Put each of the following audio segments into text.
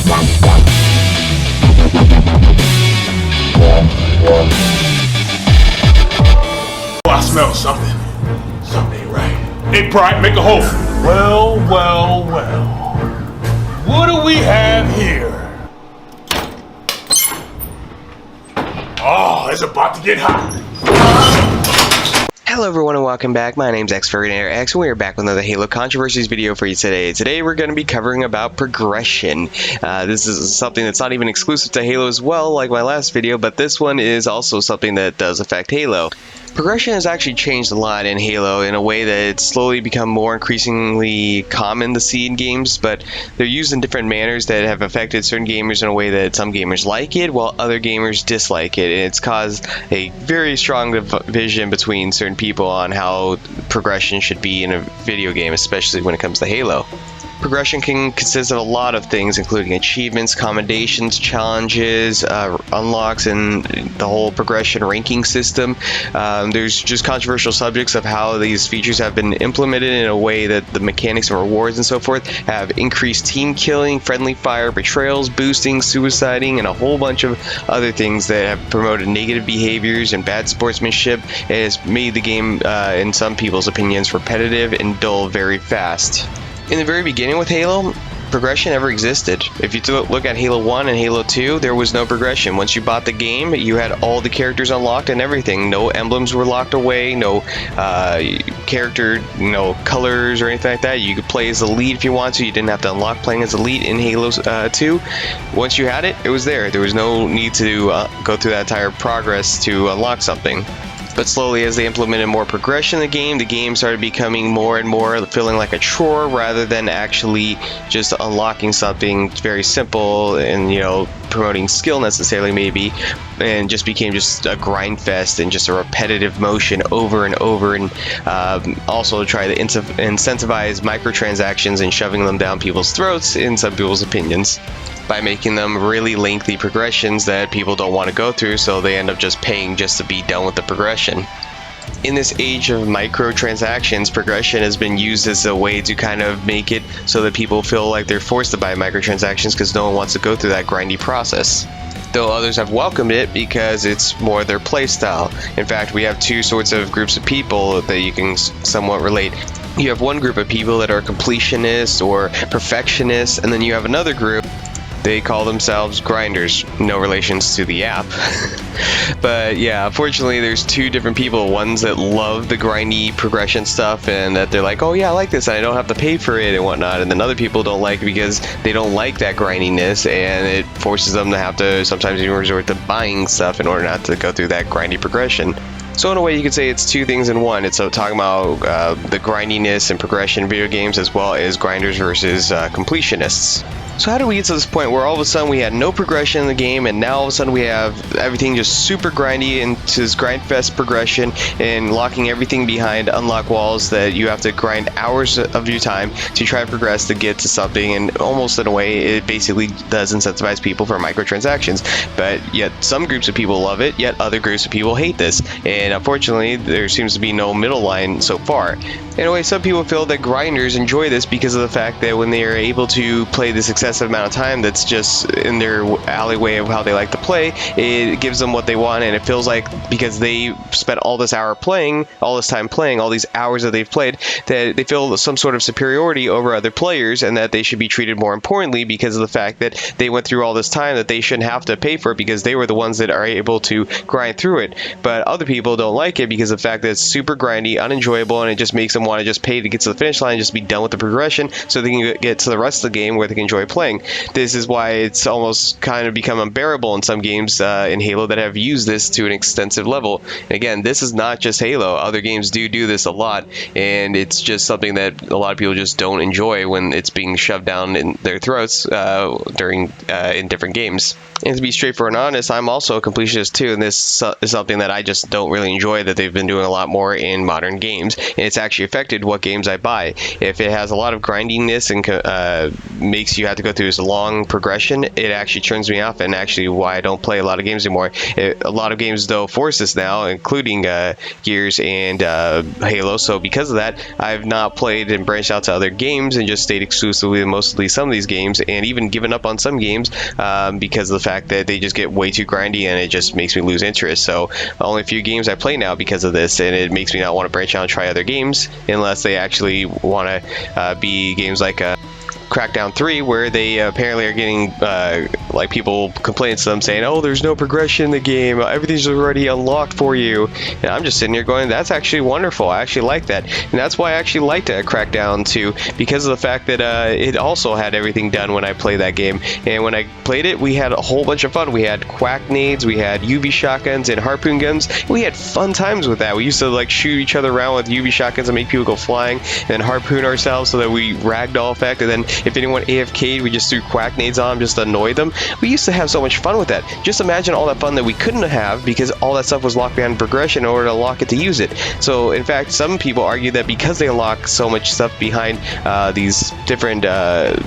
I smell something. Something ain't right. Hey, Pride, make a hole. Well, well, well. What do we have here? Oh, it's about to get hot. Hello everyone and welcome back. My name's X and we are back with another Halo Controversies video for you today. Today we're going to be covering about progression. This is something that's not even exclusive to Halo as well, like my last video, but this one is also something that does affect Halo. Progression has actually changed a lot in Halo in a way that it's slowly become more increasingly common to see in games, but they're used in different manners that have affected certain gamers in a way that some gamers like it while other gamers dislike it. And it's caused a very strong division between certain people on how progression should be in a video game, especially when it comes to Halo. Progression can consist of a lot of things, including achievements, commendations, challenges, unlocks, and the whole progression ranking system. There's just controversial subjects of how these features have been implemented in a way that the mechanics and rewards and so forth have increased team killing, friendly fire, betrayals, boosting, suiciding, and a whole bunch of other things that have promoted negative behaviors and bad sportsmanship. It has made the game, in some people's opinions, repetitive and dull very fast. In the very beginning with Halo, progression never existed. If you look at Halo 1 and Halo 2, there was no progression. Once you bought the game, you had all the characters unlocked and everything. No emblems were locked away, no character, colors or anything like that. You could play as the lead if you want to. You didn't have to unlock playing as the lead in Halo 2. Once you had it, it was there. There was no need to go through that entire progress to unlock something. But slowly, as they implemented more progression in the game started becoming more and more feeling like a chore rather than actually just unlocking something very simple and, promoting skill necessarily maybe, and just became just a grind fest and just a repetitive motion over and over, and also try to incentivize microtransactions and shoving them down people's throats in some people's opinions, by making them really lengthy progressions that people don't want to go through, so they end up just paying just to be done with the progression. In this age of microtransactions, progression has been used as a way to kind of make it so that people feel like they're forced to buy microtransactions because no one wants to go through that grindy process. Though others have welcomed it because it's more their playstyle. In fact, we have two sorts of groups of people that you can somewhat relate. You have one group of people that are completionists or perfectionists, and then you have another group. They call themselves grinders, no relations to the app. But yeah, unfortunately there's two different people, ones that love the grindy progression stuff and that they're like, oh yeah, I like this and I don't have to pay for it and whatnot, and then other people don't like it because they don't like that grindiness and it forces them to have to sometimes even resort to buying stuff in order not to go through that grindy progression. So in a way you could say it's two things in one. It's talking about the grindiness and progression in video games as well as grinders versus completionists. So how do we get to this point where all of a sudden we had no progression in the game and now all of a sudden we have everything just super grindy into this grindfest progression and locking everything behind unlock walls that you have to grind hours of your time to try to progress to get to something, and almost in a way it basically does incentivize people for microtransactions. But yet some groups of people love it, yet other groups of people hate this, and unfortunately there seems to be no middle line so far. In a way, some people feel that grinders enjoy this because of the fact that when they are able to play this excessive amount of time that's just in their alleyway of how they like to play, it gives them what they want, and it feels like because they spent all this time playing, all these hours that they've played, that they feel some sort of superiority over other players and that they should be treated more importantly because of the fact that they went through all this time, that they shouldn't have to pay for it because they were the ones that are able to grind through it. But other people don't like it because of the fact that it's super grindy, unenjoyable, and it just makes them want to just pay to get to the finish line and just be done with the progression so they can get to the rest of the game where they can enjoy playing. This is why it's almost kind of become unbearable in some games in Halo that have used this to an extensive level. And again, this is not just Halo. Other games do this a lot, and it's just something that a lot of people just don't enjoy when it's being shoved down in their throats in different games. And to be straightforward and honest, I'm also a completionist too, and this is something that I just don't really enjoy that they've been doing a lot more in modern games, and it's actually affected what games I buy. If it has a lot of grindiness and makes you have to go through this long progression, it actually turns me off, and actually why I don't play a lot of games anymore. A lot of games though force this now, including Gears and Halo. So because of that, I've not played and branched out to other games and just stayed exclusively to mostly some of these games, and even given up on some games because of the fact that they just get way too grindy and it just makes me lose interest. So only a few games I play now because of this, and it makes me not want to branch out and try other games unless they actually want to be games like Crackdown 3, where they apparently are getting like people complaining to them saying, oh, there's no progression in the game, everything's already unlocked for you. And I'm just sitting here going, that's actually wonderful, I actually like that. And that's why I actually liked Crackdown 2, because of the fact that it also had everything done when I played that game. And when I played it, we had a whole bunch of fun. We had quack nades, we had UV shotguns and harpoon guns. We had fun times with that. We used to like shoot each other around with UV shotguns and make people go flying, and then harpoon ourselves so that we ragdoll effect, and then if anyone AFK'd, we just threw quack nades on them just to annoy them. We used to have so much fun with that. Just imagine all that fun that we couldn't have because all that stuff was locked behind progression in order to lock it to use it. So in fact, some people argue that because they lock so much stuff behind these different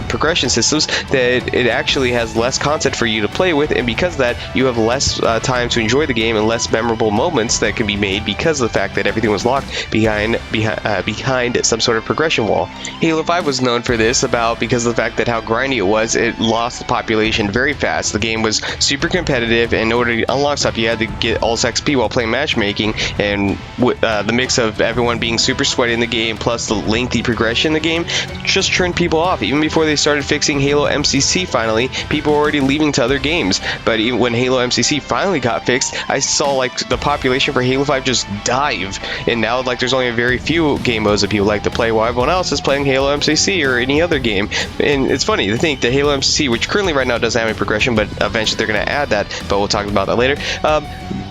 progression systems, that it actually has less content for you to play with, and because of that, you have less time to enjoy the game and less memorable moments that can be made because of the fact that everything was locked behind some sort of progression wall. Halo 5 was known for this because of the fact that how grindy it was, it lost the population very fast. The game was super competitive, and in order to unlock stuff, you had to get all XP while playing matchmaking, and the mix of everyone being super sweaty in the game plus the lengthy progression in the game just turned people off. Even before they started fixing Halo MCC finally, people were already leaving to other games. But even when Halo MCC finally got fixed, I saw like the population for Halo 5 just dive, and now like there's only a very few game modes that people like to play while everyone else is playing Halo MCC or any other game. And it's funny to think that Halo MCC, which currently right now doesn't have any progression, but eventually they're going to add that, but we'll talk about that later,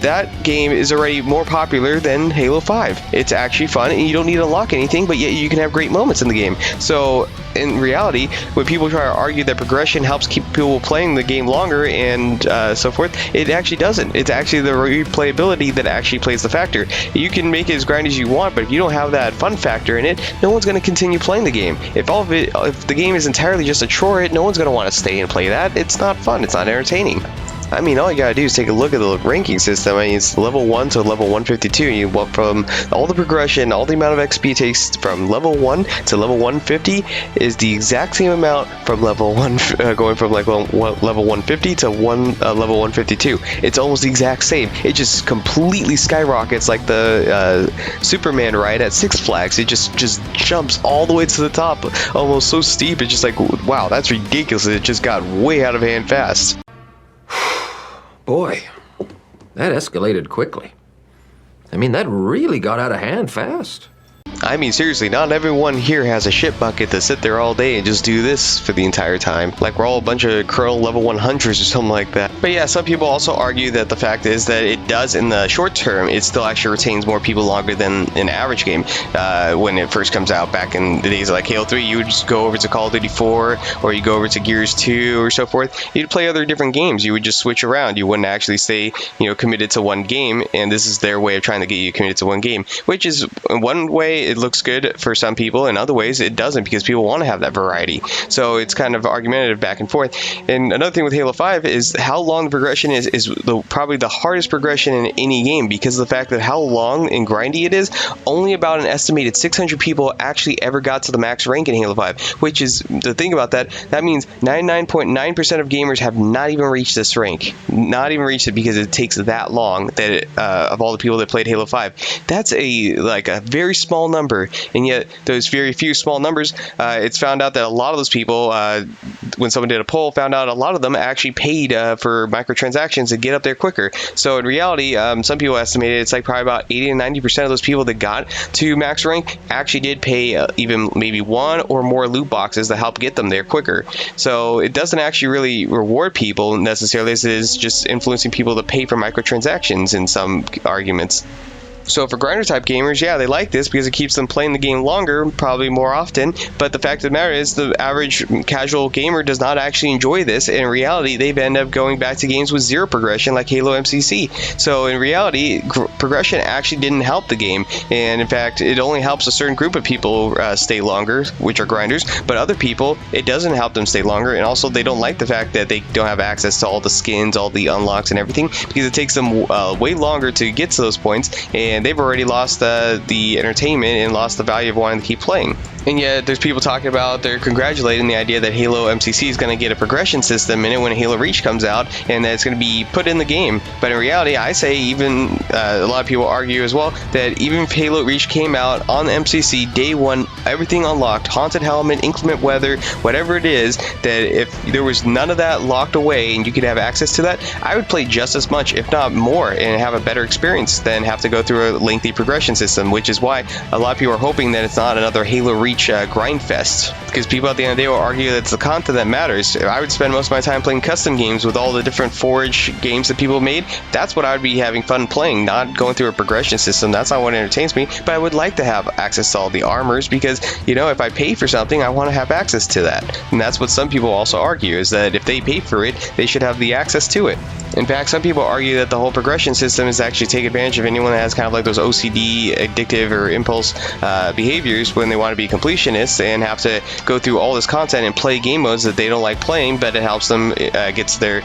that game is already more popular than Halo 5. It's actually fun, and you don't need to unlock anything, but yet you can have great moments in the game. So in reality, when people try to argue that progression helps keep people playing the game longer and so forth, it actually doesn't. It's actually the replayability that actually plays the factor. You can make it as grindy as you want, but if you don't have that fun factor in it, no one's going to continue playing the game. If the game is entirely just a chore, no one's going to want to stay and play that. It's not fun. It's not entertaining. I mean, all you gotta do is take a look at the ranking system. I mean, it's level 1 to level 152. You want from all the progression, all the amount of XP it takes from level 1 to level 150 is the exact same amount from level 1, going from like level 150 to level 152. It's almost the exact same. It just completely skyrockets like the Superman ride at Six Flags. It just jumps all the way to the top, almost so steep. It's just like, wow, that's ridiculous. It just got way out of hand fast. Boy, that escalated quickly. I mean, that really got out of hand fast. I mean, seriously, not everyone here has a shit bucket to sit there all day and just do this for the entire time. Like, we're all a bunch of curl level 100s or something like that. But yeah, some people also argue that the fact is that it does, in the short term, it still actually retains more people longer than an average game. When it first comes out back in the days of like Halo 3, you would just go over to Call of Duty 4, or you go over to Gears 2 or so forth. You'd play other different games. You would just switch around. You wouldn't actually stay, committed to one game, and this is their way of trying to get you committed to one game, which is, in one way, it looks good for some people. In other ways, it doesn't, because people want to have that variety. So it's kind of argumentative back and forth. And another thing with Halo 5 is how long the progression is probably the hardest progression in any game, because of the fact that how long and grindy it is. Only about an estimated 600 people actually ever got to the max rank in Halo 5, which is, the thing about that means 99.9% of gamers have not even reached this rank. Not even reached it, because it takes that long that of all the people that played Halo 5. That's a very small number. And yet those very few small numbers, it's found out that a lot of those people, when someone did a poll, found out a lot of them actually paid for microtransactions to get up there quicker. So in reality, some people estimated it's like probably about 80 to 90% of those people that got to max rank actually did pay even maybe one or more loot boxes to help get them there quicker. So it doesn't actually really reward people necessarily. This is just influencing people to pay for microtransactions in some arguments. So for grinder type gamers, yeah, they like this because it keeps them playing the game longer, probably more often. But the fact of the matter is the average casual gamer does not actually enjoy this. In reality, they end up going back to games with zero progression like Halo MCC. So in reality, progression actually didn't help the game. And in fact, it only helps a certain group of people stay longer, which are grinders. But other people, it doesn't help them stay longer. And also, they don't like the fact that they don't have access to all the skins, all the unlocks and everything, because it takes them way longer to get to those points. And they've already lost the entertainment and lost the value of wanting to keep playing. And yet, there's people talking about, they're congratulating the idea that Halo MCC is going to get a progression system in it when Halo Reach comes out, and that it's going to be put in the game. But in reality, I say even, a lot of people argue as well, that even if Halo Reach came out on the MCC day one, everything unlocked, Haunted Helmet, Inclement Weather, whatever it is, that if there was none of that locked away and you could have access to that, I would play just as much, if not more, and have a better experience than have to go through a lengthy progression system, which is why a lot of people are hoping that it's not another Halo Reach grind fest, because people at the end of the day will argue that it's the content that matters. I would spend most of my time playing custom games with all the different Forge games that people made. That's what I would be having fun playing, not going through a progression system. That's not what entertains me. But I would like to have access to all the armors because, you know, if I pay for something, I want to have access to that. And that's what some people also argue, is that if they pay for it, they should have the access to it. In fact, some people argue that the whole progression system is actually take advantage of anyone that has kind of like those OCD, addictive, or impulse behaviors when they want to be completionists and have to go through all this content and play game modes that they don't like playing, but it helps them get to their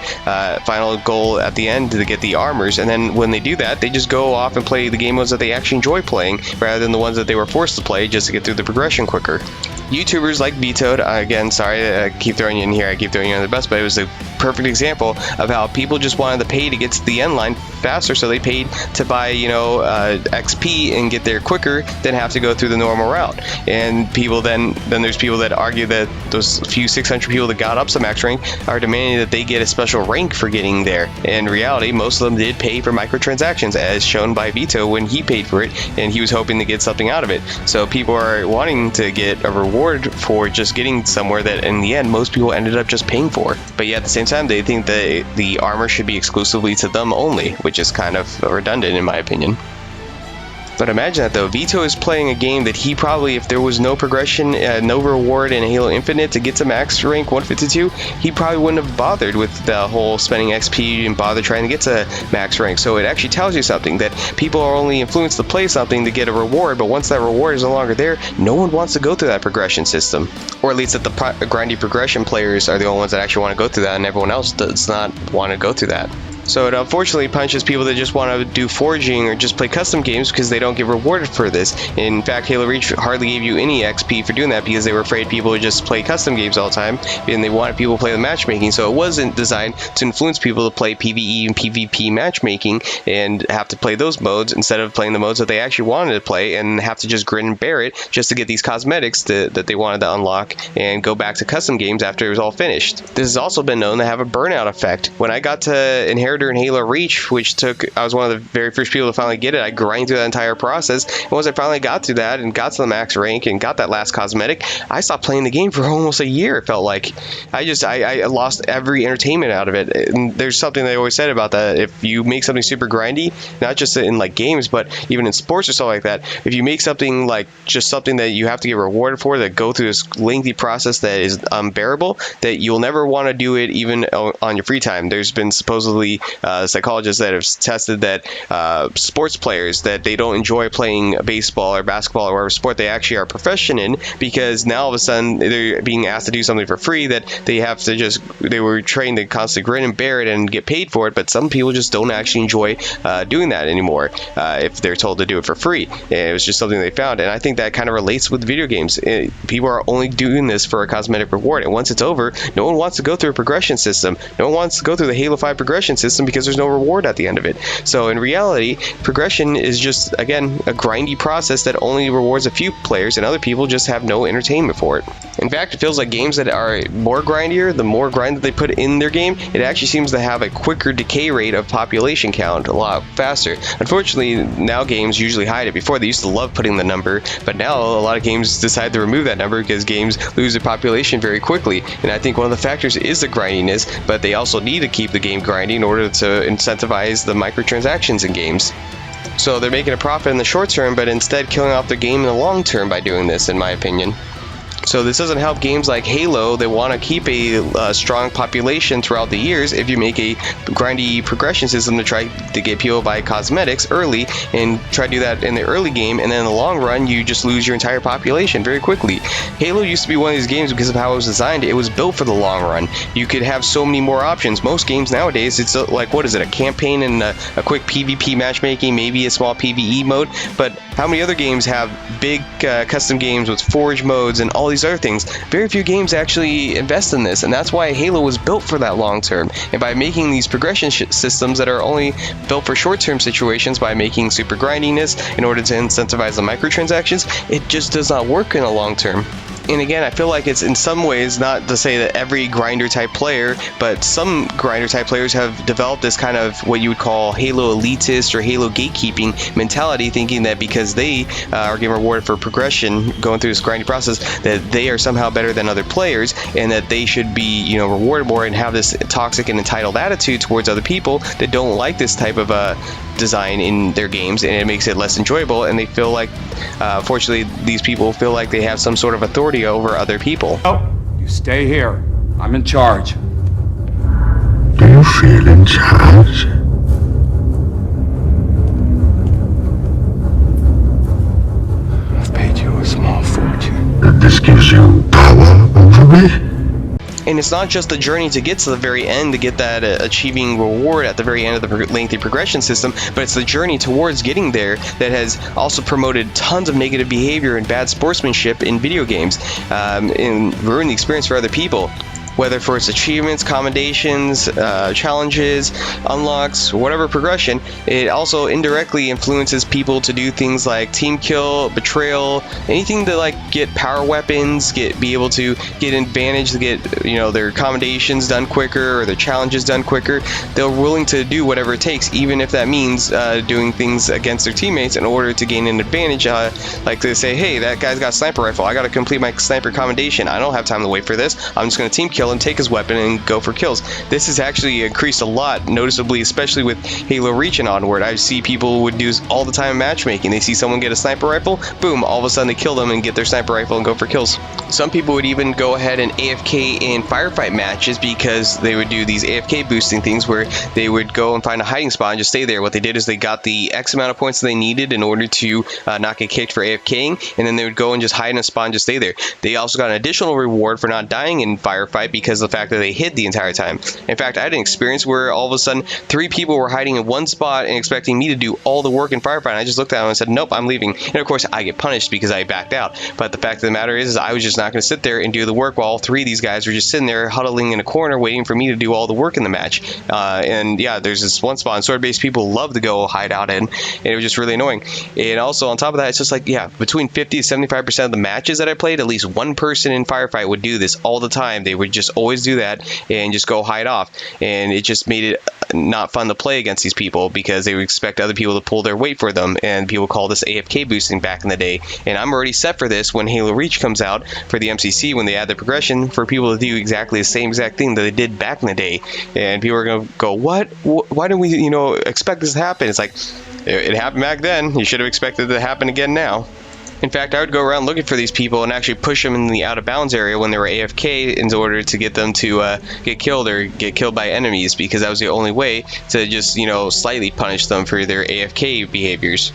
final goal at the end to get the armors. And then when they do that, they just go off and play the game modes that they actually enjoy playing rather than the ones that they were forced to play just to get through the progression quicker. YouTubers like Vetoed, again, sorry, I keep throwing you in here, I keep throwing you under the bus, but it was a perfect example of how people just wanted to pay to get to the end line faster, so they paid to buy, you know, XP and get there quicker than have to go through the normal route. And people then there's people that argue that those few 600 people that got up to max rank are demanding that they get a special rank for getting there. In reality, most of them did pay for microtransactions, as shown by Vito when he paid for it, and he was hoping to get something out of it. So people are wanting to get a reward for just getting somewhere that in the end most people ended up just paying for. But yet at the same time, they think that the armor should be exclusively to them only, which is kind of redundant in my opinion. But imagine that though, Vito is playing a game that he probably, if there was no progression, no reward in Halo Infinite to get to max rank 152, he probably wouldn't have bothered with the whole spending XP and bother trying to get to max rank. So it actually tells you something, that people are only influenced to play something to get a reward, but once that reward is no longer there, no one wants to go through that progression system. Or at least that the grindy progression players are the only ones that actually want to go through that, and everyone else does not want to go through that. So it unfortunately punches people that just want to do forging or just play custom games because they don't get rewarded for this. In fact, Halo Reach hardly gave you any XP for doing that because they were afraid people would just play custom games all the time, and they wanted people to play the matchmaking. So it wasn't designed to influence people to play PvE and PvP matchmaking and have to play those modes instead of playing the modes that they actually wanted to play and have to just grin and bear it just to get these cosmetics that they wanted to unlock and go back to custom games after it was all finished. This has also been known to have a burnout effect. When I got to Inheritor and Halo Reach, which I was one of the very first people to finally get it, I grinded through that entire process, and once I finally got through that and got to the max rank and got that last cosmetic, I stopped playing the game for almost a year. It felt like I lost every entertainment out of it. And there's something they always said about that: if you make something super grindy, not just in like games but even in sports or something like that, if you make something like just something that you have to get rewarded for, that go through this lengthy process that is unbearable, that you'll never want to do it even on your free time. There's been supposedly psychologists that have tested that sports players, that they don't enjoy playing baseball or basketball or whatever sport they actually are proficient in, because now all of a sudden they're being asked to do something for free that they were trained to constantly grin and bear it and get paid for it. But some people just don't actually enjoy doing that anymore if they're told to do it for free. And it was just something they found, and I think that kind of relates with video games. People are only doing this for a cosmetic reward, and once it's over, no one wants to go through a progression system. No one wants to go through the Halo 5 progression system because there's no reward at the end of it. So in reality, progression is just, again, a grindy process that only rewards a few players, and other people just have no entertainment for it. In fact, it feels like games that are more grindier, the more grind that they put in their game, it actually seems to have a quicker decay rate of population count, a lot faster. Unfortunately, now games usually hide it. Before, they used to love putting the number, but now a lot of games decide to remove that number because games lose their population very quickly. And I think one of the factors is the grindiness, but they also need to keep the game grinding in order to incentivize the microtransactions in games. So they're making a profit in the short term, but instead killing off their game in the long term by doing this, in my opinion. So this doesn't help games like Halo that want to keep a strong population throughout the years if you make a grindy progression system to try to get people by cosmetics early and try to do that in the early game, and then in the long run you just lose your entire population very quickly. Halo used to be one of these games because of how it was designed. It was built for the long run. You could have so many more options. Most games nowadays, it's like, what is it, a campaign and a quick PvP matchmaking, maybe a small PvE mode, but how many other games have big custom games with forge modes and all these other things? Very few games actually invest in this, and that's why Halo was built for that long term. And by making these progression systems that are only built for short term situations, by making super grindiness in order to incentivize the microtransactions, it just does not work in the long term. And again, I feel like it's in some ways not to say that every grinder type player, but some grinder type players have developed this kind of what you would call Halo elitist or Halo gatekeeping mentality, thinking that because they are getting rewarded for progression going through this grinding process, that they are somehow better than other players and that they should be, you know, rewarded more, and have this toxic and entitled attitude towards other people that don't like this type of design in their games, and it makes it less enjoyable, and they feel like fortunately these people feel like they have some sort of authority over other people. Oh, you stay here. I'm in charge. Do you feel in charge? I've paid you a small fortune. And this gives you power over me? And it's not just the journey to get to the very end to get that achieving reward at the very end of the lengthy progression system, but it's the journey towards getting there that has also promoted tons of negative behavior and bad sportsmanship in video games, and ruined the experience for other people. Whether for its achievements, commendations, challenges, unlocks, whatever progression, it also indirectly influences people to do things like team kill, betrayal, anything to like get power weapons, be able to get an advantage to get, you know, their commendations done quicker or their challenges done quicker. They're willing to do whatever it takes, even if that means doing things against their teammates in order to gain an advantage. Like they say, hey, that guy's got a sniper rifle, I got to complete my sniper commendation, I don't have time to wait for this, I'm just going to team kill and take his weapon and go for kills. This has actually increased a lot, noticeably, especially with Halo Reach and onward. I see people would do this all the time in matchmaking. They see someone get a sniper rifle, boom, all of a sudden they kill them and get their sniper rifle and go for kills. Some people would even go ahead and AFK in firefight matches because they would do these AFK boosting things where they would go and find a hiding spot and just stay there. What they did is they got the X amount of points that they needed in order to not get kicked for AFKing, and then they would go and just hide in a spot and just stay there. They also got an additional reward for not dying in firefight because of the fact that they hid the entire time. In fact, I had an experience where all of a sudden 3 people were hiding in one spot and expecting me to do all the work in firefight, and I just looked at them and said, nope, I'm leaving. And of course I get punished because I backed out, but the fact of the matter is I was just not going to sit there and do the work while all 3 of these guys were just sitting there huddling in a corner waiting for me to do all the work in the match. And yeah, there's this one spot, and sword-based people love to go hide out in, and it was just really annoying. And also on top of that, it's just like, yeah, between 50 to 75% of the matches that I played, at least one person in firefight would do this all the time. They would just always do that and just go hide off, and it just made it not fun to play against these people because they would expect other people to pull their weight for them, and people call this AFK boosting back in the day. And I'm already set for this when Halo Reach comes out for the MCC, when they add the progression for people to do exactly the same exact thing that they did back in the day. And people are going to go, what? Why didn't we, you know, expect this to happen? It's like, it happened back then, you should have expected it to happen again now. In fact, I would go around looking for these people and actually push them in the out of bounds area when they were AFK in order to get them to get killed or get killed by enemies, because that was the only way to just, you know, slightly punish them for their AFK behaviors.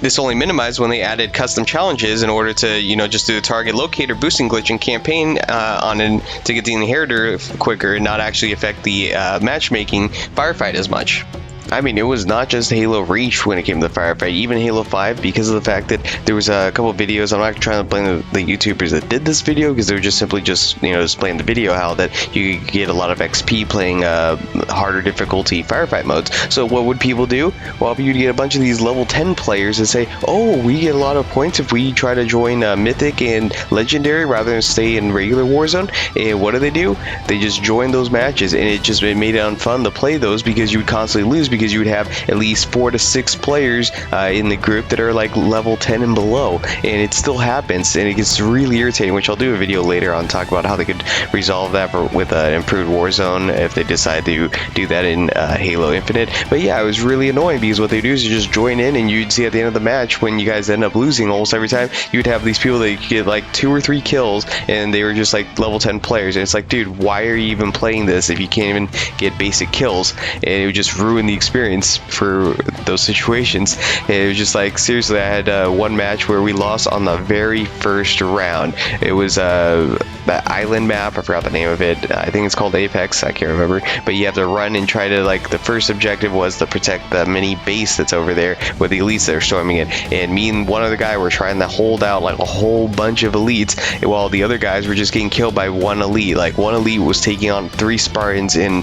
This only minimized when they added custom challenges in order to, you know, just do the target locator boosting glitch in campaign on it to get the inheritor quicker and not actually affect the matchmaking firefight as much. I mean, it was not just Halo Reach when it came to the firefight, even Halo 5, because of the fact that there was a couple of videos. I'm not trying to blame the YouTubers that did this video, because they were just simply just, you know, displaying the video how that you get a lot of XP playing harder difficulty firefight modes. So what would people do? Well, you'd get a bunch of these level 10 players and say, oh, we get a lot of points if we try to join Mythic and Legendary rather than stay in regular Warzone. And what do? They just join those matches, and it made it unfun to play those because you would constantly lose because you would have at least 4 to 6 players in the group that are like level 10 and below, and it still happens, and it gets really irritating, which I'll do a video later on talk about how they could resolve that with an improved Warzone if they decide to do that in Halo Infinite. But yeah, it was really annoying because what they do is you just join in, and you'd see at the end of the match when you guys end up losing almost every time, you'd have these people that get like 2 or 3 kills, and they were just like level 10 players, and it's like, dude, why are you even playing this if you can't even get basic kills? And it would just ruin the experience for those situations. And it was just like, seriously, I had one match where we lost on the very first round. It was that island map, I forgot the name of it. I think it's called Apex, I can't remember, but you have to run and try to, like, the first objective was to protect the mini base that's over there with the elites that are storming it, and me and one other guy were trying to hold out like a whole bunch of elites, while the other guys were just getting killed by one elite. Like, one elite was taking on 3 Spartans, and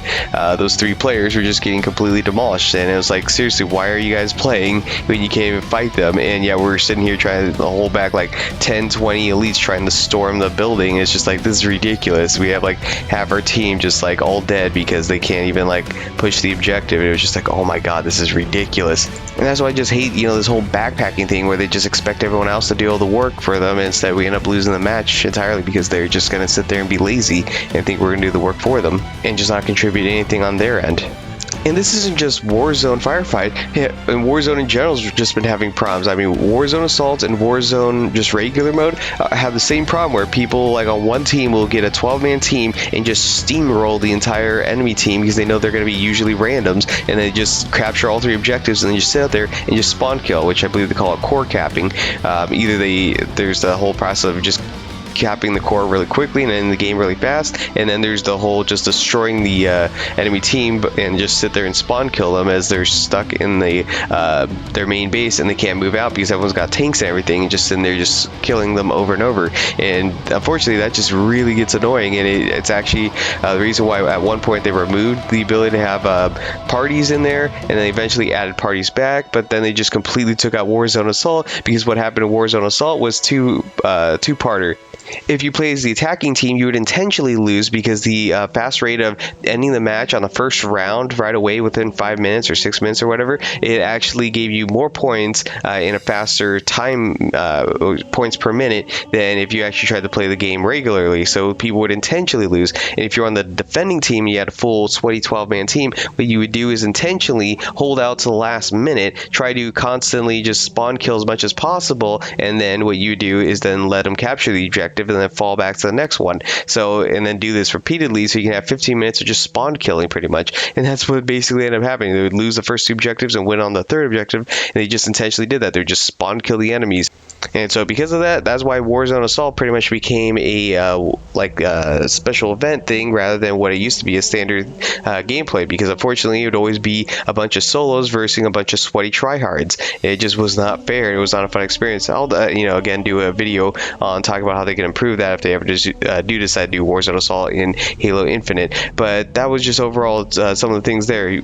those 3 players were just getting completely demolished, and it was like, seriously, why are you guys playing when you can't even fight them? And yeah, we're sitting here trying to hold back like 10-20 elites trying to storm the building. It's just like, this is ridiculous. We have like half our team just like all dead because they can't even like push the objective. It was just like, oh my god, this is ridiculous. And that's why I just hate, you know, this whole backpacking thing where they just expect everyone else to do all the work for them, and instead we end up losing the match entirely because they're just going to sit there and be lazy and think we're going to do the work for them and just not contribute anything on their end. And this isn't just Warzone Firefight, and Warzone in general has just been having problems. I mean, Warzone Assault and Warzone just regular mode have the same problem where people like on one team will get a 12-man team and just steamroll the entire enemy team because they know they're going to be usually randoms, and they just capture all 3 objectives and then just sit out there and just spawn kill, which I believe they call it core capping. There's the whole process of just capping the core really quickly and end the game really fast, and then there's the whole just destroying the enemy team and just sit there and spawn kill them as they're stuck in their main base and they can't move out because everyone's got tanks and everything, and just sitting there just killing them over and over. And unfortunately that just really gets annoying, and it's actually the reason why at one point they removed the ability to have parties in there, and then eventually added parties back, but then they just completely took out Warzone Assault because what happened in Warzone Assault was two-parter. If you play as the attacking team, you would intentionally lose because the fast rate of ending the match on the first round right away within 5 minutes or 6 minutes or whatever, it actually gave you more points in a faster time, points per minute, than if you actually tried to play the game regularly. So people would intentionally lose. And if you're on the defending team, you had a full sweaty 12-man team, what you would do is intentionally hold out to the last minute, try to constantly just spawn kill as much as possible, and then what you do is then let them capture the objective and then fall back to the next one. So, and then do this repeatedly so you can have 15 minutes of just spawn killing pretty much. And that's what basically ended up happening. They would lose the first 2 objectives and win on the 3rd objective, and they just intentionally did that. They would just spawn kill the enemies. And so because of that, that's why Warzone Assault pretty much became a special event thing rather than what it used to be a standard gameplay, because unfortunately it would always be a bunch of solos versus a bunch of sweaty tryhards. It just was not fair. It was not a fun experience. I'll again do a video on talking about how they can improve that if they ever do decide to do Warzone Assault in Halo Infinite. But that was just overall some of the things there.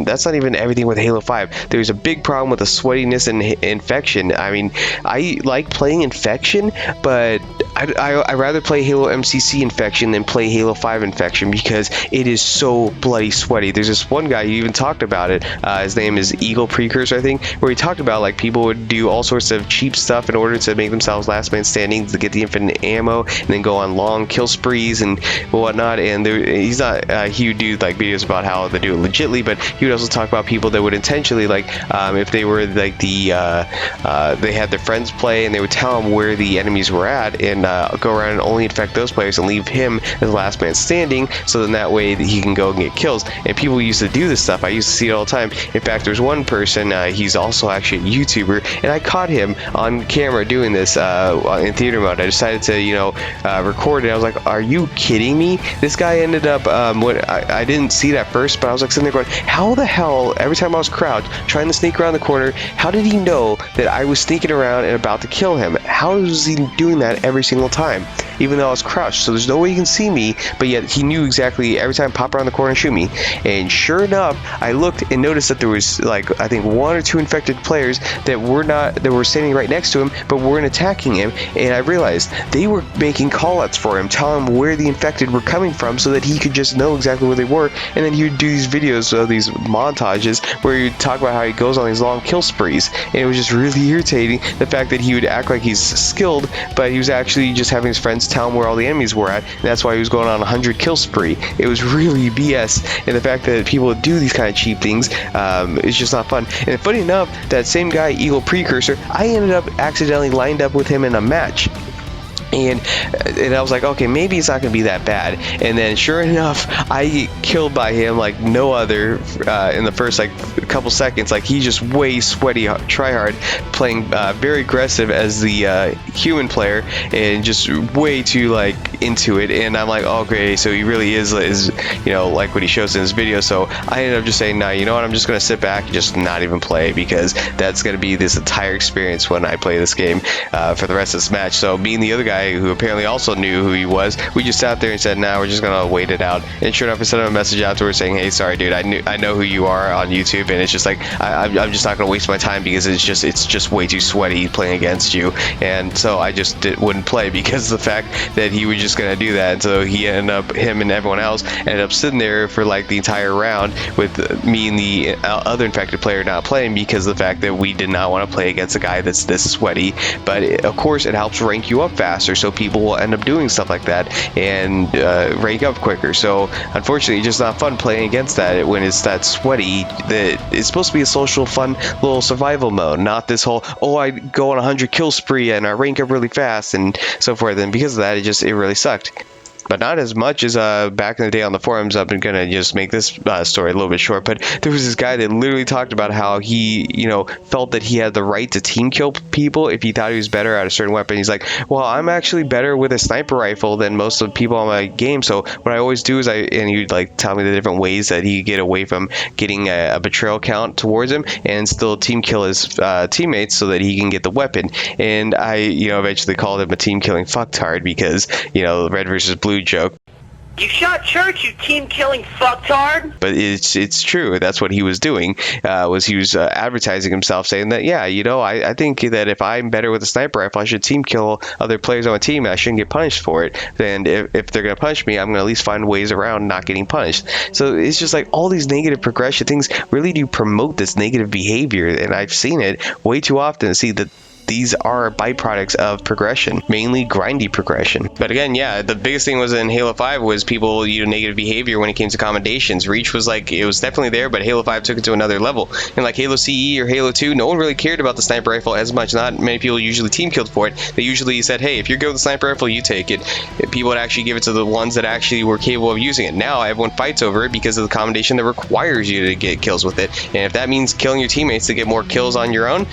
That's not even everything with Halo 5. There's a big problem with the sweatiness and infection. I mean, I like playing Infection, but I rather play Halo MCC Infection than play Halo 5 Infection because it is so bloody sweaty. There's this one guy who even talked about it. His name is Eagle Precursor, I think, where he talked about like people would do all sorts of cheap stuff in order to make themselves last man standing to get the infinite ammo, and then go on long kill sprees and whatnot. And he's not he would do like videos about how they do it legitly, but he would also talk about people that would intentionally, like if they were like they had their friends play and they would tell him where the enemies were at and go around and only infect those players and leave him as the last man standing, so then that way that he can go and get kills. And people used to do this stuff. I used to see it all the time. In fact, there's one person, he's also actually a YouTuber, and I caught him on camera doing this in theater mode. I decided to record it. I was like, are you kidding me? This guy ended up I didn't see it at first, but I was like sitting there going, how the hell, every time I was crouched trying to sneak around the corner, how did he know that I was sneaking around and about to kill him? How is he doing that every single time? even though I was crouched, so there's no way he can see me, but yet he knew exactly every time pop around the corner and shoot me. And sure enough, I looked and noticed that there was like I think 1 or 2 infected players that were standing right next to him but weren't attacking him, and I realized they were making call-outs for him, telling him where the infected were coming from so that he could just know exactly where they were. And then he would do these videos, these montages where he would talk about how he goes on these long kill sprees, and it was just really irritating, the fact that he would act like he's skilled, but he was actually just having his friends tell him where all the enemies were at, and that's why he was going on a 100 kill spree. It was really BS, and the fact that people do these kind of cheap things is just not fun. And funny enough, that same guy, Eagle Precursor, I ended up accidentally lined up with him in a match. And I was like, okay, maybe it's not going to be that bad. And then sure enough, I get killed by him like no other in the first like couple seconds. Like he's just way sweaty, try hard, playing very aggressive as the human player, and just way too like into it. And I'm like, okay, so he really is you know, like what he shows in his video. So I ended up just saying, nah, you know what, I'm just going to sit back and just not even play, because that's going to be this entire experience when I play this game for the rest of this match. So me and the other guy, who apparently also knew who he was, we just sat there and said, nah, we're just gonna wait it out. And sure enough, I sent him a message afterwards saying, hey, sorry dude, I know who you are on YouTube, and it's just like I'm just not gonna waste my time, because it's just way too sweaty playing against you. And so I just wouldn't play, because of the fact that he was just gonna do that. And so him and everyone else ended up sitting there for like the entire round with me and the other infected player not playing, because of the fact that we did not want to play against a guy that's this sweaty. But of course it helps rank you up faster, so people will end up doing stuff like that and rank up quicker. So unfortunately, it's just not fun playing against that when it's that sweaty. That it's supposed to be a social, fun little survival mode, not this whole, oh, I go on a 100 kill spree and I rank up really fast and so forth. And because of that, it really sucked. But not as much as back in the day on the forums. I'm gonna just make this story a little bit short, but there was this guy that literally talked about how he, you know, felt that he had the right to team kill people if he thought he was better at a certain weapon. He's like, well, I'm actually better with a sniper rifle than most of the people on my game, so what I always do is and he would like tell me the different ways that he could get away from getting a betrayal count towards him and still team kill his teammates so that he can get the weapon. And I, you know, eventually called him a team killing fucktard, because, you know, red versus blue joke. You shot Church, you team-killing fucktard! But it's true. That's what he was doing. He was advertising himself, saying that, yeah, you know, I think that if I'm better with a sniper rifle, I should team kill other players on my team, and I shouldn't get punished for it. And if they're going to punish me, I'm going to at least find ways around not getting punished. So it's just like all these negative progression things really do promote this negative behavior, and I've seen it way too often. See that these are byproducts of progression, mainly grindy progression. But again, yeah, the biggest thing was in Halo 5 was people, you know, negative behavior when it came to commendations. Reach was like, it was definitely there, but Halo 5 took it to another level. And like Halo CE or Halo 2, no one really cared about the sniper rifle as much. Not many people usually team killed for it. They usually said, hey, if you're good with the sniper rifle, you take it. People would actually give it to the ones that actually were capable of using it. Now everyone fights over it because of the commendation that requires you to get kills with it. And if that means killing your teammates to get more kills on your own,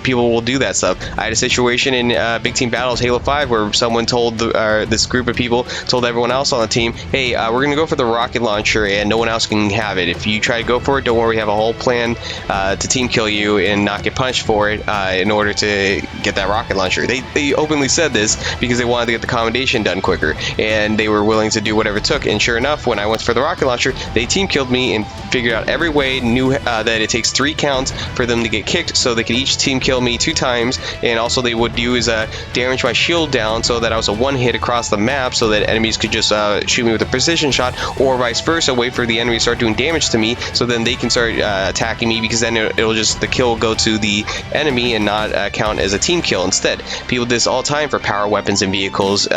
people will do that stuff. I had a situation in Big Team Battles Halo 5 where someone told this group of people told everyone else on the team, hey, we're gonna go for the rocket launcher and no one else can have it. If you try to go for it, don't worry, we have a whole plan to team kill you and not get punished for it in order to get that rocket launcher. They openly said this because they wanted to get the commendation done quicker, and they were willing to do whatever it took. And sure enough, when I went for the rocket launcher, they team killed me and figured out every way, knew that it takes 3 counts for them to get kicked, so they could each team kill me 2 times. And also they would do is damage my shield down so that I was a one hit across the map, so that enemies could just shoot me with a precision shot, or vice versa, wait for the enemy to start doing damage to me so then they can start attacking me, because then it'll just, the kill will go to the enemy and not count as a team kill instead. People do this all the time for power weapons and vehicles.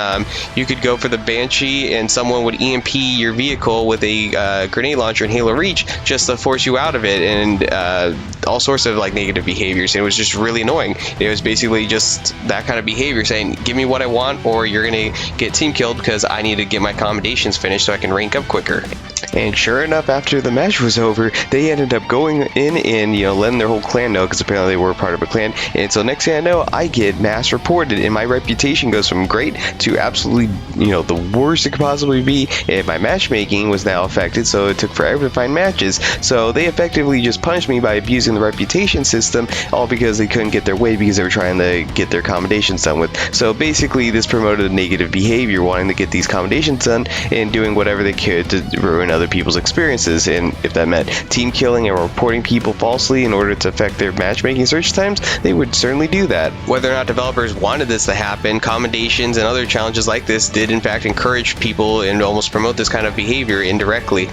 You could go for the Banshee and someone would EMP your vehicle with a grenade launcher in Halo Reach just to force you out of it, and all sorts of like negative behaviors. And it was just really annoying. It was basically just that kind of behavior, saying, give me what I want or you're gonna get team killed, because I need to get my commendations finished so I can rank up quicker. And sure enough, after the match was over, they ended up going in and, you know, letting their whole clan know, because apparently they were part of a clan. And so next thing I know, I get mass reported, and my reputation goes from great to absolutely, you know, the worst it could possibly be. And my matchmaking was now affected, so it took forever to find matches. So they effectively just punished me by abusing the reputation system, all because they couldn't couldn't get their way because they were trying to get their accommodations done with. So basically this promoted negative behavior, wanting to get these accommodations done and doing whatever they could to ruin other people's experiences. And if that meant team killing and reporting people falsely in order to affect their matchmaking search times, they would certainly do that. Whether or not developers wanted this to happen, accommodations and other challenges like this did in fact encourage people and almost promote this kind of behavior indirectly.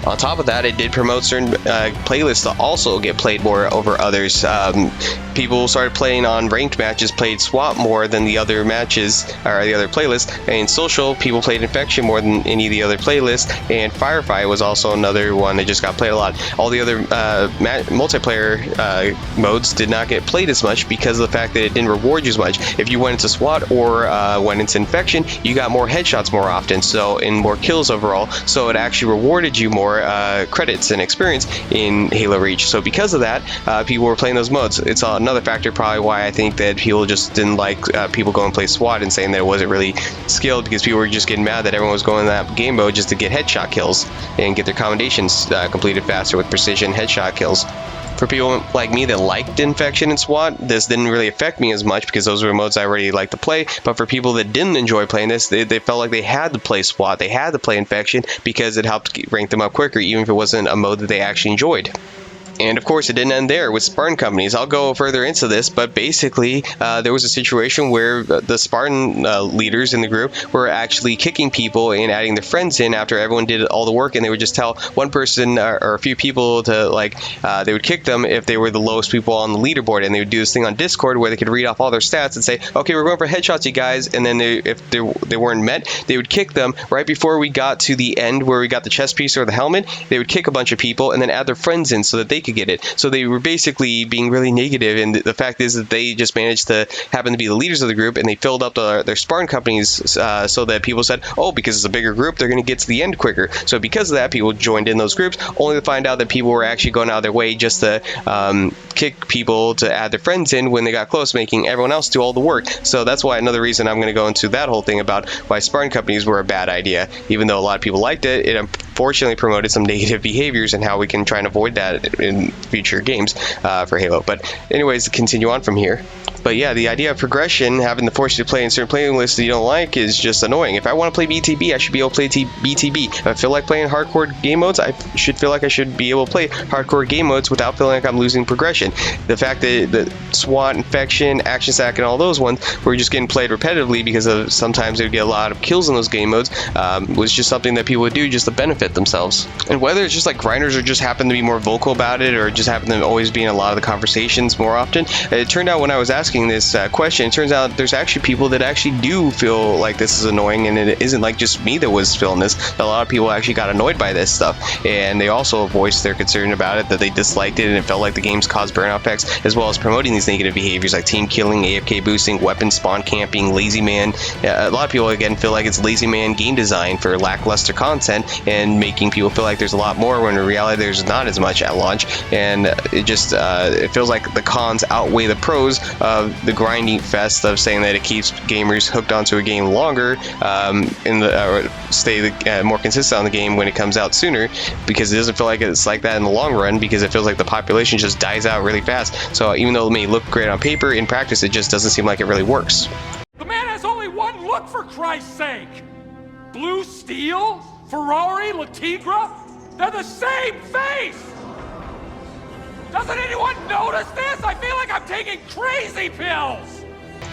On top of that, it did promote certain playlists to also get played more over others. People started playing on ranked matches, played SWAT more than the other matches, or the other playlists. And in social, people played Infection more than any of the other playlists. And Firefight was also another one that just got played a lot. All the other multiplayer modes did not get played as much because of the fact that it didn't reward you as much. If you went into SWAT or went into Infection, you got more headshots more often, and more kills overall. So it actually rewarded you more credits and experience in Halo Reach. So because of that, people were playing those modes. It's another factor probably why I think that people just didn't like people going and play SWAT and saying that it wasn't really skilled, because people were just getting mad that everyone was going in that game mode just to get headshot kills and get their commendations completed faster with precision headshot kills. For people like me that liked Infection and SWAT, this didn't really affect me as much because those were modes I already liked to play. But for people that didn't enjoy playing this, they felt like they had to play SWAT, they had to play Infection because it helped rank them up quicker, even if it wasn't a mode that they actually enjoyed. And of course, it didn't end there with Spartan companies. I'll go further into this, but basically, there was a situation where the Spartan leaders in the group were actually kicking people and adding their friends in after everyone did all the work, and they would just tell one person or a few people to, they would kick them if they were the lowest people on the leaderboard, and they would do this thing on Discord where they could read off all their stats and say, okay, we're going for headshots, you guys, and then if they weren't met, they would kick them. Right before we got to the end where we got the chest piece or the helmet, they would kick a bunch of people and then add their friends in so that they could get it. So they were basically being really negative, and the fact is that they just managed to happen to be the leaders of the group, and they filled up their Spartan companies so that people said, oh, because it's a bigger group, they're going to get to the end quicker. So because of that, people joined in those groups, only to find out that people were actually going out of their way just to kick people to add their friends in when they got close, making everyone else do all the work. So that's why another reason I'm going to go into that whole thing about why Spartan companies were a bad idea. Even though a lot of people liked it, it unfortunately promoted some negative behaviors, and how we can try and avoid that in future games for Halo. But anyways, to continue on from here. But yeah, the idea of progression, having to force you to play in certain playlists that you don't like, is just annoying. If I want to play BTB, I should be able to play BTB. If I feel like playing hardcore game modes, I should feel like I should be able to play hardcore game modes without feeling like I'm losing progression. The fact that the SWAT, Infection, Action Sack, and all those ones were just getting played repetitively because of sometimes they would get a lot of kills in those game modes was just something that people would do just to benefit themselves. And whether it's just like grinders or just happen to be more vocal about it, or just happen to always be in a lot of the conversations more often, it turned out when I was asking this question, it turns out there's actually people that actually do feel like this is annoying, and it isn't like just me that was feeling this. A lot of people actually got annoyed by this stuff, and they also voiced their concern about it, that they disliked it and it felt like the games caused burnout effects, as well as promoting these negative behaviors like team killing, AFK boosting, weapon spawn camping, lazy man. A lot of people again feel like it's lazy man game design for lackluster content and making people feel like there's a lot more, when in reality there's not as much at launch. And it just it feels like the cons outweigh the pros of the grinding fest of saying that it keeps gamers hooked onto a game longer, stay more consistent on the game when it comes out sooner, because it doesn't feel like it's like that in the long run, because it feels like the population just dies out really fast. So even though it may look great on paper, in practice it just doesn't seem like it really works. The man has only one look, for Christ's sake! Blue Steel? Ferrari? Latigra? They're the same face! Doesn't anyone notice this? I feel like I'm taking crazy pills!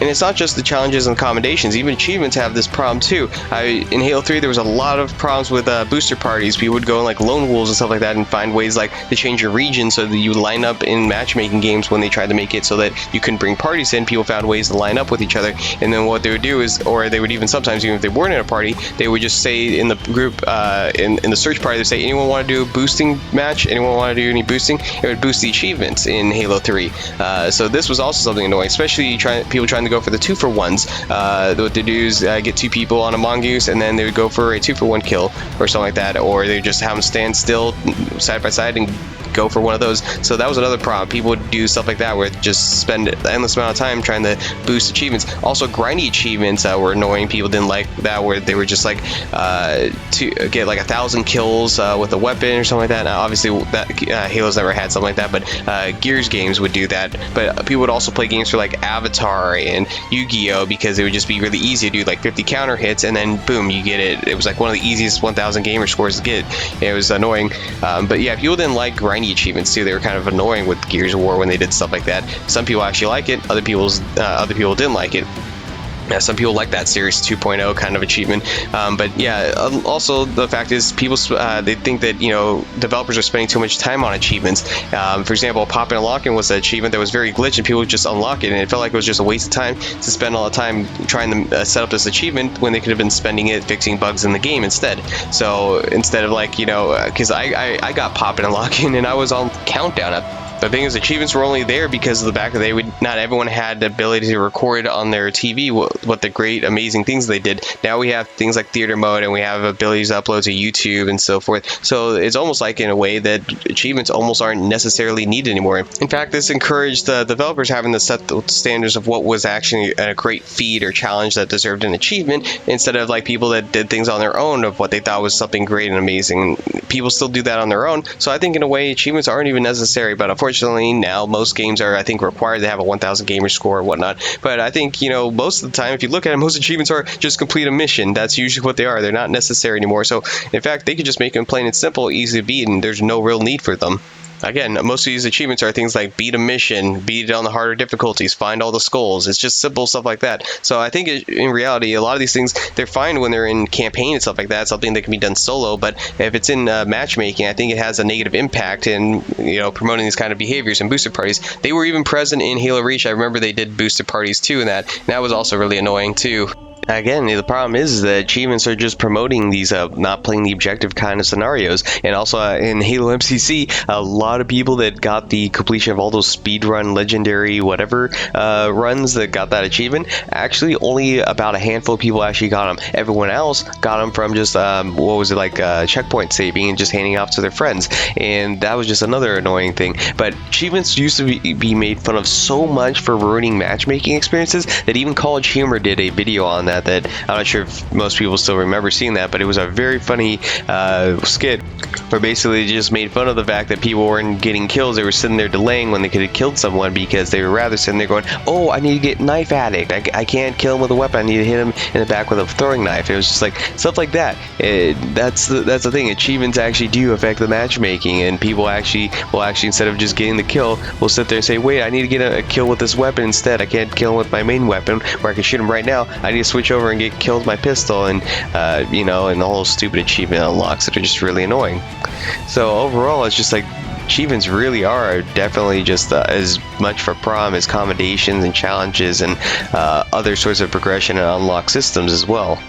And it's not just the challenges and accommodations, even achievements have this problem too. In Halo 3 there was a lot of problems with booster parties. People would go in like lone wolves and stuff like that and find ways like to change your region so that you would line up in matchmaking games when they tried to make it so that you couldn't bring parties in. People found ways to line up with each other, and then what they would do is, or they would even sometimes, even if they weren't in a party, they would just say in the group, in the search party, they'd say, anyone want to do a boosting match? Anyone want to do any boosting? It would boost the achievements in Halo 3. So this was also something annoying, especially people trying to go for the 2-for-1s. What they do is get two people on a mongoose, and then they would go for a 2-for-1 kill or something like that, or they would just have them stand still side by side and go for one of those. So that was another problem. People would do stuff like that where just spend an endless amount of time trying to boost achievements. Also, grindy achievements were annoying. People didn't like that, where they were just like to get like 1,000 kills with a weapon or something like that. Now, obviously, that Halo's never had something like that, but Gears games would do that. But people would also play games for like Avatar and Yu-Gi-Oh! Because it would just be really easy to do like 50 counter hits, and then boom, you get it. It was like one of the easiest 1,000 gamer scores to get. It was annoying. But yeah, people didn't like grindy achievements too. They were kind of annoying with Gears of War when they did stuff like that. Some people actually like it. Other people didn't like it. Yeah, some people like that Series 2.0 kind of achievement, but yeah, also the fact is people they think that, you know, developers are spending too much time on achievements. For example, Pop and Unlocking was an achievement that was very glitchy, and people would just unlock it, and it felt like it was just a waste of time to spend all the time trying to set up this achievement when they could have been spending it fixing bugs in the game instead. So instead of, like, you know, because I got Pop and Unlocking and I was on Countdown. The thing is, achievements were only there because of the fact that not everyone had the ability to record on their TV what the great, amazing things they did. Now we have things like theater mode, and we have abilities to upload to YouTube and so forth. So it's almost like, in a way, that achievements almost aren't necessarily needed anymore. In fact, this encouraged the developers having to set the standards of what was actually a great feat or challenge that deserved an achievement, instead of like people that did things on their own of what they thought was something great and amazing. People still do that on their own. So I think, in a way, achievements aren't even necessary, but unfortunately, now most games are, I think, required to have a 1,000 gamer score or whatnot. But I think, you know, most of the time, if you look at it, most achievements are just complete a mission. That's usually what they are. They're not necessary anymore. So in fact, they could just make them plain and simple, easy to beat, and there's no real need for them. Again, most of these achievements are things like beat a mission, beat it on the harder difficulties, find all the skulls. It's just simple stuff like that. So I think in reality, a lot of these things, they're fine when they're in campaign and stuff like that, something that can be done solo. But if it's in matchmaking, I think it has a negative impact in, you know, promoting these kind of behaviors and boosted parties. They were even present in Halo Reach. I remember they did boosted parties too, and that was also really annoying too. Again, the problem is that achievements are just promoting these not playing the objective kind of scenarios. And also in Halo MCC, a lot of people that got the completion of all those speedrun legendary whatever runs that got that achievement, actually only about a handful of people actually got them. Everyone else got them from just checkpoint saving and just handing off to their friends. And that was just another annoying thing. But achievements used to be made fun of so much for ruining matchmaking experiences that even College Humor did a video on that. That I'm not sure if most people still remember seeing that, but it was a very funny skit where basically they just made fun of the fact that people weren't getting kills. They were sitting there delaying when they could have killed someone because they were rather sitting there going, oh, I need to get knife addict. I can't kill him with a weapon. I need to hit him in the back with a throwing knife. It was just like stuff like that. That's the thing. Achievements actually do affect the matchmaking, and people will actually instead of just getting the kill, will sit there and say, wait, I need to get a kill with this weapon instead. I can't kill him with my main weapon where I can shoot him right now. I need to switch over and get killed with my pistol, and you know, and the whole stupid achievement unlocks that are just really annoying. So overall, it's just like achievements really are definitely just as much for prom as accommodations and challenges and other sorts of progression and unlock systems as well.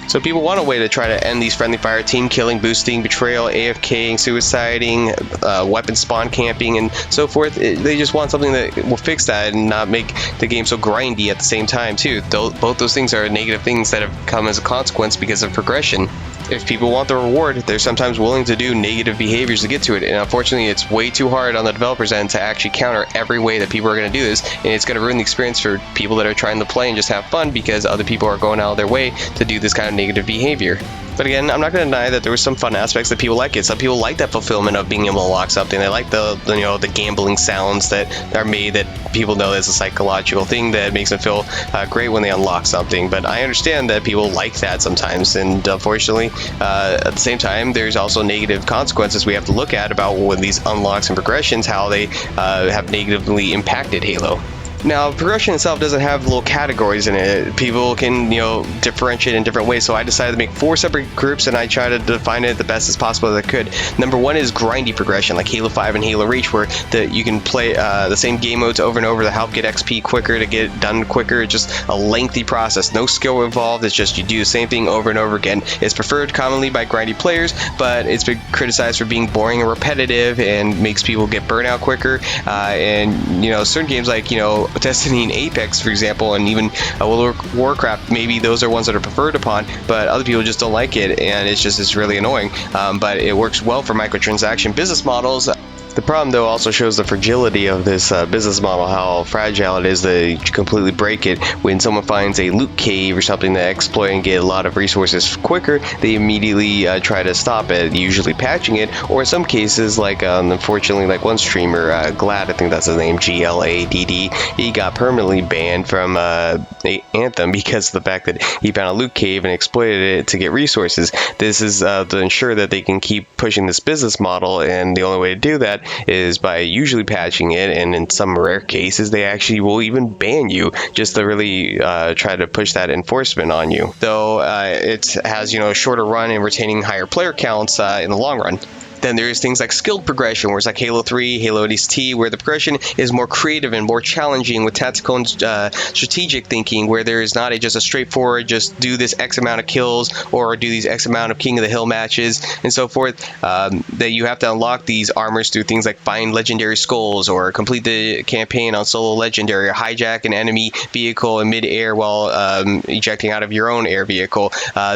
So people want a way to try to end these friendly fire, team killing, boosting, betrayal, AFKing, suiciding, weapon spawn camping, and so forth. They just want something that will fix that and not make the game so grindy at the same time too. Both those things are negative things that have come as a consequence because of progression. If people want the reward, they're sometimes willing to do negative behaviors to get to it, and unfortunately it's way too hard on the developer's end to actually counter every way that people are going to do this, and it's going to ruin the experience for people that are trying to play and just have fun because other people are going out of their way to do this kind of negative behavior. But again, I'm not going to deny that there were some fun aspects that people like it. Some people like that fulfillment of being able to unlock something. They like the gambling sounds that are made that people know as a psychological thing that makes them feel great when they unlock something. But I understand that people like that sometimes, and unfortunately, at the same time, there's also negative consequences we have to look at about when these unlocks and progressions, how they have negatively impacted Halo. Now, progression itself doesn't have little categories in it. People can, differentiate in different ways. So I decided to make 4 separate groups, and I try to define it the best as possible that I could. Number 1 is grindy progression, like Halo 5 and Halo Reach, where you can play the same game modes over and over to help get XP quicker, to get it done quicker. It's just a lengthy process. No skill involved. It's just you do the same thing over and over again. It's preferred commonly by grindy players, but it's been criticized for being boring and repetitive and makes people get burnout quicker. And certain games like, Destiny and Apex, for example, and even World of Warcraft, maybe those are ones that are preferred upon, but other people just don't like it, and it's really annoying. But it works well for microtransaction business models. The problem, though, also shows the fragility of this business model, how fragile it is to completely break it. When someone finds a loot cave or something to exploit and get a lot of resources quicker, they immediately try to stop it, usually patching it, or in some cases, like unfortunately, like one streamer, Glad, I think that's his name, GLADD, he got permanently banned from Anthem because of the fact that he found a loot cave and exploited it to get resources. This is to ensure that they can keep pushing this business model, and the only way to do that is by usually patching it, and in some rare cases they actually will even ban you just to really try to push that enforcement on you, though it has a shorter run in retaining higher player counts in the long run. Then there's things like skilled progression, where it's like Halo 3, Halo ODST, where the progression is more creative and more challenging with tactical and strategic thinking, where there is not just a straightforward, just do this X amount of kills or do these X amount of King of the Hill matches and so forth, that you have to unlock these armors through things like find legendary skulls or complete the campaign on solo legendary or hijack an enemy vehicle in mid-air while ejecting out of your own air vehicle.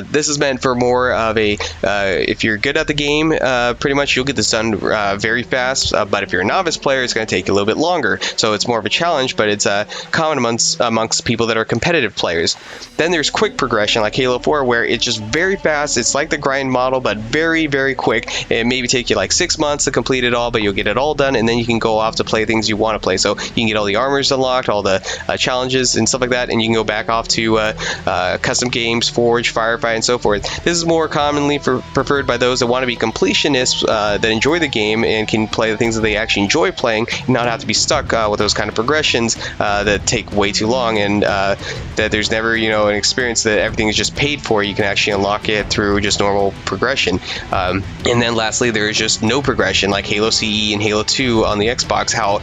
This is meant for more of a, if you're good at the game, pretty much you'll get this done very fast, but if you're a novice player, it's going to take you a little bit longer, so it's more of a challenge, but it's common amongst people that are competitive players. Then there's quick progression like Halo 4, where it's just very fast. It's like the grind model, but very, very quick. It maybe take you like 6 months to complete it all, but you'll get it all done, and then you can go off to play things you want to play. So you can get all the armors unlocked, all the challenges and stuff like that, and you can go back off to custom games, Forge, Firefight, and so forth. This is more commonly preferred by those that want to be completionists, that enjoy the game and can play the things that they actually enjoy playing, and not have to be stuck with those kind of progressions that take way too long, and that there's never an experience that everything is just paid for. You can actually unlock it through just normal progression. And then lastly, there is just no progression like Halo CE and Halo 2 on the Xbox. How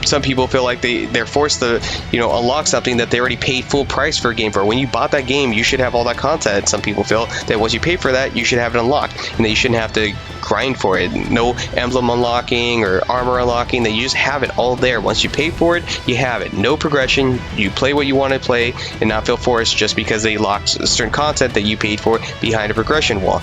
some people feel like they're forced to unlock something that they already paid full price for a game for. When you bought that game, you should have all that content. Some people feel that once you pay for that, you should have it unlocked, and that you shouldn't have to grind for it. No emblem unlocking or armor unlocking, that you just have it all there. Once you pay for it, you have it. No progression. You play what you want to play and not feel forced just because they locked certain content that you paid for behind a progression wall.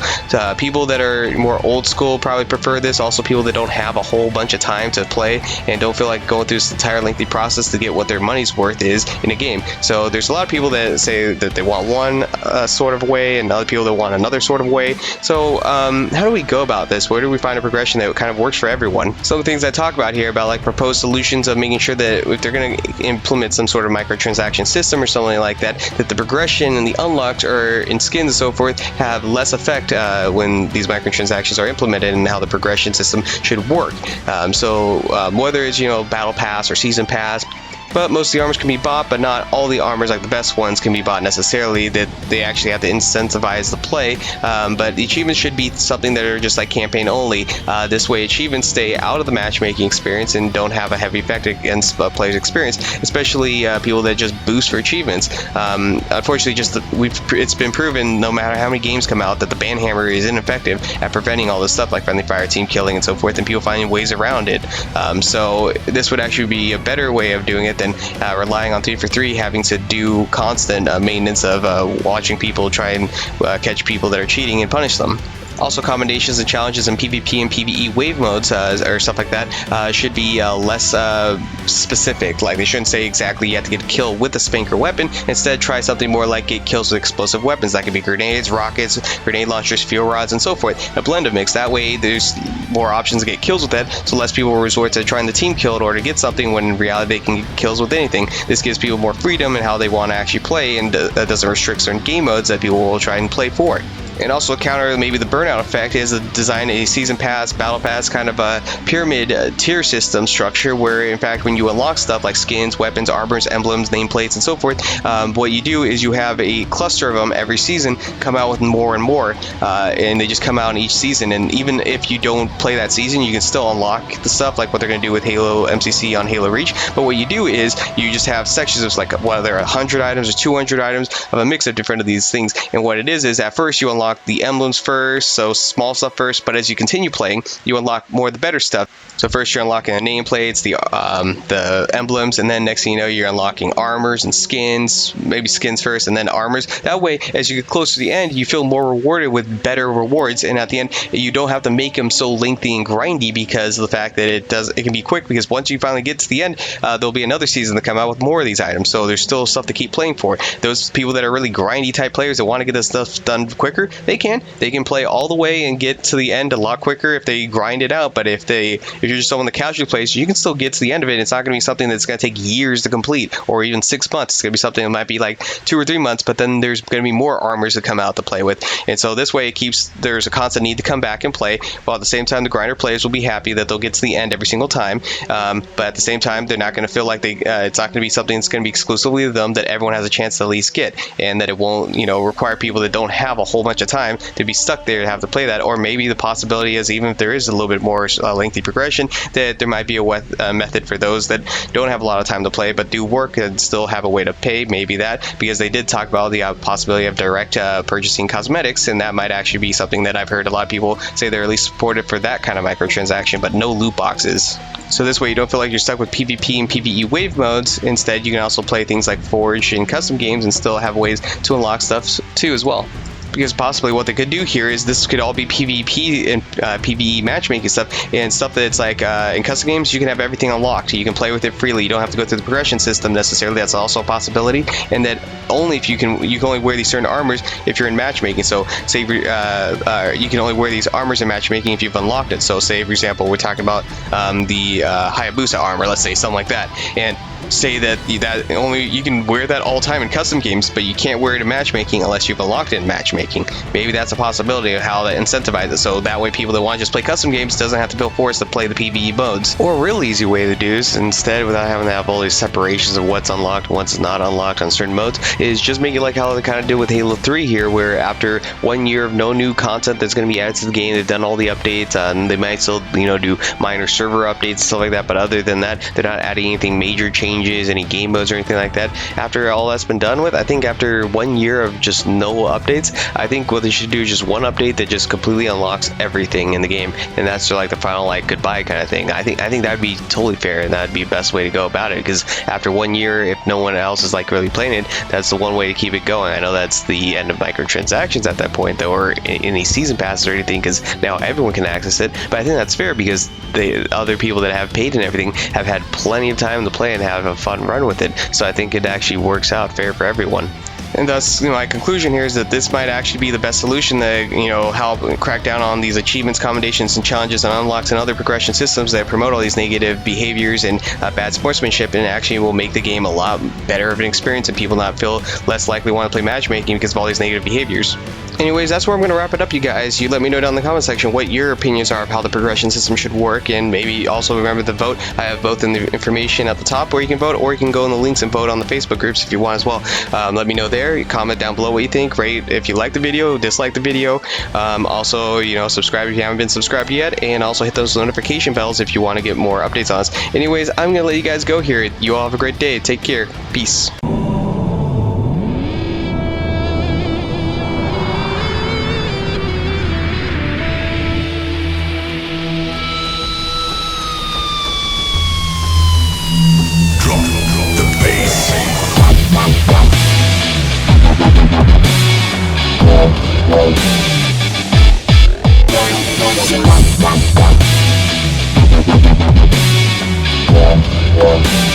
People that are more old school probably prefer this. Also, people that don't have a whole bunch of time to play and don't feel like going through this entire lengthy process to get what their money's worth is in a game. So there's a lot of people that say that they want one sort of way, and other people that want another sort of way. So how do we go about this? Where do we find a progression that kind of works for everyone? Some of the things I talk about here about like proposed solutions of making sure that if they're going to implement some sort of microtransaction system or something like that, that the progression and the unlocks or in skins and so forth have less effect when these microtransactions are implemented, and how the progression system should work. Whether it's battle pass or season pass, but most of the armors can be bought, but not all the armors, like the best ones, can be bought necessarily. That they actually have to incentivize the play. But the achievements should be something that are just like campaign only. This way, achievements stay out of the matchmaking experience and don't have a heavy effect against players' experience, especially people that just boost for achievements. Unfortunately, it's been proven, no matter how many games come out, that the ban hammer is ineffective at preventing all this stuff like friendly fire, team killing, and so forth, and people finding ways around it. So this would actually be a better way of doing it than relying on 3 for 3, having to do constant maintenance of watching people try and catch people that are cheating and punish them. Also, commendations and challenges in PvP and PvE wave modes or stuff like that should be less specific. Like, they shouldn't say exactly you have to get a kill with a spanker weapon. Instead, try something more like get kills with explosive weapons. That could be grenades, rockets, grenade launchers, fuel rods, and so forth. A blend of mix. That way, there's more options to get kills with that, so less people will resort to trying the team kill in order to get something, when in reality they can get kills with anything. This gives people more freedom in how they want to actually play, and that doesn't restrict certain game modes that people will try and play for. And also counter maybe the burnout effect is to design a season pass, battle pass kind of a pyramid tier system structure, where in fact when you unlock stuff like skins, weapons, armors, emblems, nameplates, and so forth, what you do is you have a cluster of them every season come out with more and more, and they just come out in each season. And even if you don't play that season, you can still unlock the stuff like what they're going to do with Halo MCC on Halo Reach. But what you do is you just have sections of like whether 100 items or 200 items of a mix of different of these things. And what it is at first you unlock unlock the emblems first, so small stuff first, but as you continue playing, you unlock more of the better stuff. So first you're unlocking the nameplates, the emblems, and then next thing you know, you're unlocking armors and skins, maybe skins first and then armors. That way, as you get closer to the end, you feel more rewarded with better rewards, and at the end, you don't have to make them so lengthy and grindy because of the fact that it can be quick, because once you finally get to the end, there'll be another season to come out with more of these items, so there's still stuff to keep playing for. Those people that are really grindy type players that want to get this stuff done quicker, they can play all the way and get to the end a lot quicker if they grind it out. But if you're just someone that casually plays, you can still get to the end of it. It's not going to be something that's going to take years to complete, or even 6 months. It's going to be something that might be like 2 or 3 months, but then there's going to be more armors to come out to play with. And so this way there's a constant need to come back and play, while at the same time the grinder players will be happy that they'll get to the end every single time. But at the same time, they're not going to feel like it's not going to be something that's going to be exclusively to them, that everyone has a chance to at least get, and that it won't require people that don't have a whole bunch of time to be stuck there to have to play that. Or maybe the possibility is, even if there is a little bit more lengthy progression, that there might be a method for those that don't have a lot of time to play but do work and still have a way to pay. Maybe that, because they did talk about the possibility of direct purchasing cosmetics, and that might actually be something that I've heard a lot of people say they're at least supported for, that kind of microtransaction, but no loot boxes. So this way you don't feel like you're stuck with PvP and PvE wave modes. Instead, you can also play things like Forge and custom games and still have ways to unlock stuff too as well. Because possibly what they could do here is this could all be PvP and PvE matchmaking stuff, and stuff that's like in custom games you can have everything unlocked. You can play with it freely. You don't have to go through the progression system necessarily. That's also a possibility. And that only if you can only wear these certain armors if you're in matchmaking. So say you can only wear these armors in matchmaking if you've unlocked it. So say, for example, we're talking about the Hayabusa armor, let's say, something like that, and say that only you can wear that all the time in custom games, but you can't wear it in matchmaking unless you've unlocked it in matchmaking. Maybe that's a possibility of how that incentivizes it, so that way people that want to just play custom games doesn't have to feel forced to play the PvE modes. Or a real easy way to do is, instead, without having to have all these separations of what's unlocked, what's not unlocked on certain modes, is just make it like how they kind of did with Halo 3 here, where after 1 year of no new content that's going to be added to the game, they've done all the updates, and they might still do minor server updates and stuff like that, but other than that, they're not adding anything major changes, any game modes or anything like that. After all that's been done with, I think after 1 year of just no updates, I think what they should do is just one update that just completely unlocks everything in the game, and that's like the final goodbye kind of thing. I think that'd be totally fair, and that'd be the best way to go about it, because after 1 year, if no one else is really playing it, that's the one way to keep it going. I know that's the end of microtransactions at that point, though, or any season passes or anything, because now everyone can access it. But I think that's fair, because the other people that have paid and everything have had plenty of time to play and have a fun run with it, so I think it actually works out fair for everyone. And thus, my conclusion here is that this might actually be the best solution to, help crack down on these achievements, commendations, and challenges and unlocks and other progression systems that promote all these negative behaviors and bad sportsmanship, and actually will make the game a lot better of an experience, and people not feel less likely to want to play matchmaking because of all these negative behaviors. Anyways, that's where I'm going to wrap it up, you guys. You let me know down in the comment section what your opinions are of how the progression system should work, and maybe also remember to vote. I have both in the information at the top where you can vote, or you can go in the links and vote on the Facebook groups if you want as well. Let me know there. Comment down below what you think. Rate if you like the video, dislike the video. Also, subscribe if you haven't been subscribed yet, and also hit those notification bells if you want to get more updates on us. Anyways, I'm going to let you guys go here. You all have a great day. Take care. Peace. Yeah.